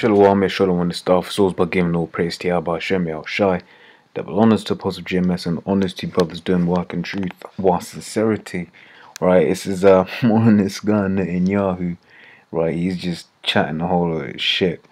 Shalom and stuff. Souls by giving all praise to Yahweh Hashem Shai. Double honors to Apostle GMS and honors to brothers doing work and truth while sincerity. Right, this is more on this guy Netanyahu. Right, he's just chatting a whole lot of shit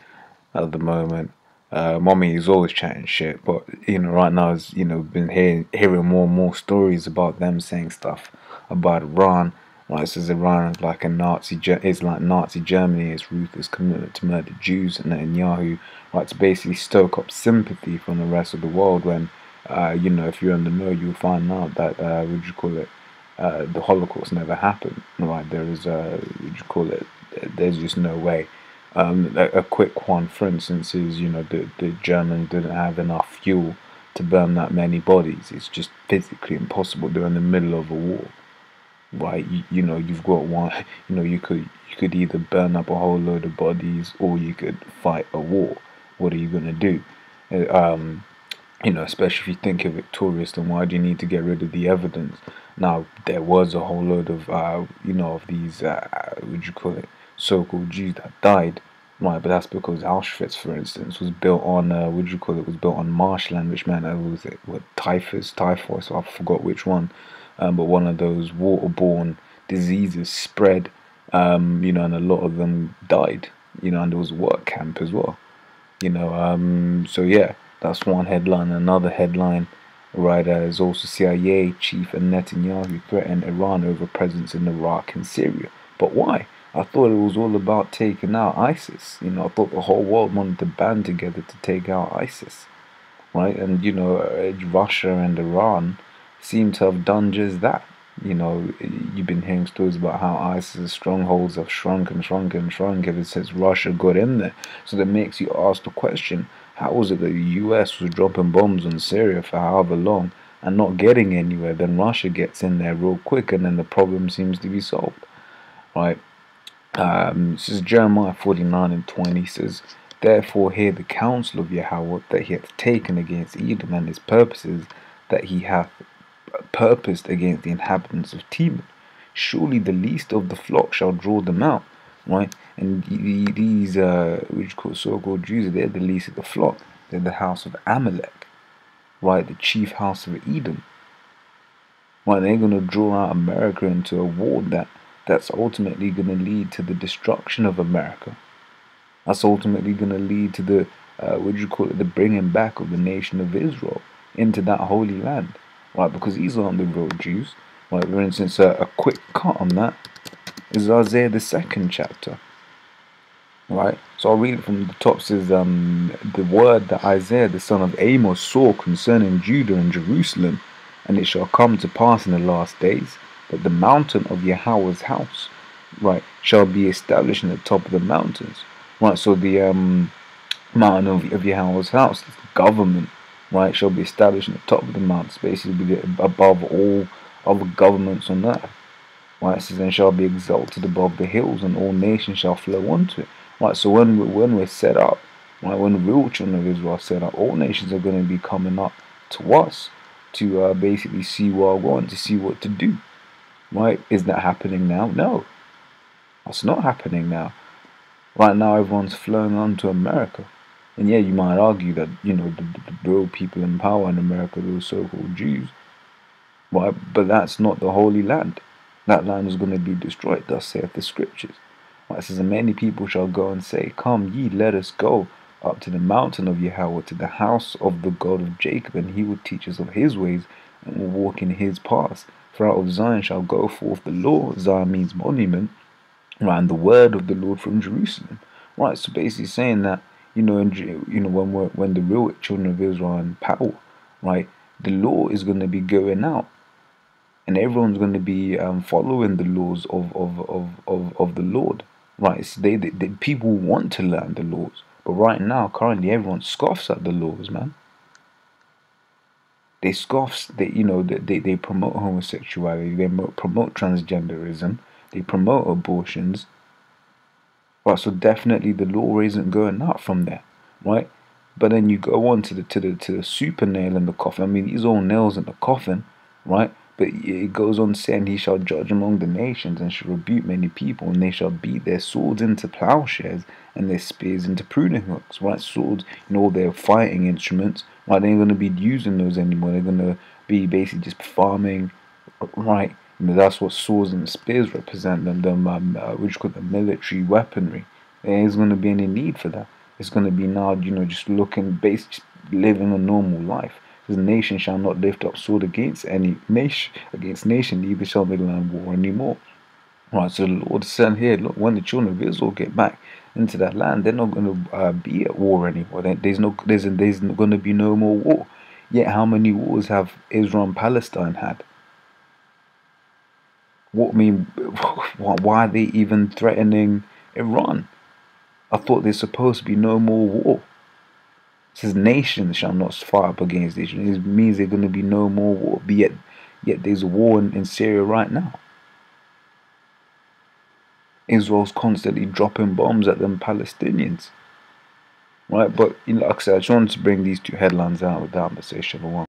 at the moment. Mommy is always chatting shit, but right now is been hearing more and more stories about them saying stuff about Iran. Right, it says Iran is like Nazi Germany. Its ruthless commitment to murder Jews, and Netanyahu, right, to basically stoke up sympathy from the rest of the world. When if you're in the know, you'll find out that the Holocaust never happened. Right, there is there's just no way. A quick one, for instance, is the Germans didn't have enough fuel to burn that many bodies. It's just physically impossible. They're in the middle of a war. Right, you've got one. You could either burn up a whole load of bodies, or you could fight a war. What are you gonna do? Especially if you think you're victorious, then why do you need to get rid of the evidence? Now, there was a whole load of of these so-called Jews that died. Right, but that's because Auschwitz, for instance, was built on was built on marshland, which meant typhus, so I forgot which one. But one of those waterborne diseases spread, and a lot of them died, and there was a work camp as well, so yeah, that's one headline. Another headline, right, is also CIA chief and Netanyahu threatened Iran over presence in Iraq and Syria. But why? I thought it was all about taking out ISIS. I thought the whole world wanted to band together to take out ISIS, right? And Russia and Iran seem to have done just that. You've been hearing stories about how ISIS's strongholds have shrunk ever since Russia got in there. So that makes you ask the question, how was it that the US was dropping bombs on Syria for however long and not getting anywhere? Then Russia gets in there real quick, and then the problem seems to be solved. Right? This is Jeremiah 49:20 says, "Therefore hear the counsel of Yahweh that he hath taken against Edom, and his purposes that he hath purposed against the inhabitants of Teman. Surely the least of the flock shall draw them out." Right? And these so-called Jews, they're the least of the flock. They're the house of Amalek, right? The chief house of Edom. Right? They're going to draw out America into a war that's ultimately going to lead to the destruction of America. That's ultimately going to lead to the the bringing back of the nation of Israel into that holy land. Right, because these aren't the real Jews. Right, for instance, a quick cut on that is Isaiah the 2nd chapter. Right, so I'll read it from the top. It says, the word that Isaiah the son of Amos saw concerning Judah and Jerusalem, and it shall come to pass in the last days that the mountain of Yahweh's house, right, shall be established in the top of the mountains. Right, so the mountain of Yahweh's house, the government, right, shall be established in the top of the mountains, basically above all other governments on earth. Right, it says, and shall be exalted above the hills, and all nations shall flow unto it. Right, so when we're set up, right, when the real children of Israel are set up, all nations are going to be coming up to us to basically see what I want, to see what to do. Right, is that happening now? No, that's not happening now. Right now, everyone's flowing onto America. And yeah, you might argue that, the real people in power in America are those so-called Jews. Right? But that's not the Holy Land. That land is going to be destroyed, thus saith the Scriptures. Right? It says, and many people shall go and say, Come ye, let us go up to the mountain of Yahweh, to the house of the God of Jacob, and he will teach us of his ways, and will walk in his paths. For out of Zion shall go forth the law. Zion means monument. Right? And the word of the Lord from Jerusalem. Right? So basically saying that, when the real children of Israel are in power, right, the law is going to be going out, and everyone's going to be following the laws of the Lord, right? So they people want to learn the laws, but right now, currently, everyone scoffs at the laws, man. They scoff. They promote homosexuality. They promote transgenderism. They promote abortions. Right, so definitely the law isn't going out from there, right? But then you go on to the super nail in the coffin. I mean, these are all nails in the coffin, right? But it goes on saying, he shall judge among the nations and shall rebuke many people, and they shall beat their swords into plowshares and their spears into pruning hooks. Right, swords, their fighting instruments. Right, they ain't going to be using those anymore. They're going to be basically just farming. Right, that's what swords and spears represent. The military weaponry. There isn't going to be any need for that. It's going to be now, just living a normal life. The nation shall not lift up sword against any nation, neither shall they learn war anymore. Right, so the Lord said here, look, when the children of Israel get back into that land, they're not going to be at war anymore. There's going to be no more war. Yet, how many wars have Israel and Palestine had? Why are they even threatening Iran? I thought there's supposed to be no more war. It says nations shall not fight up against nations. It means there's going to be no more war. But yet there's a war in Syria right now. Israel's constantly dropping bombs at them Palestinians. Right, but like I said, I just wanted to bring these two headlines out with that. But say shalom.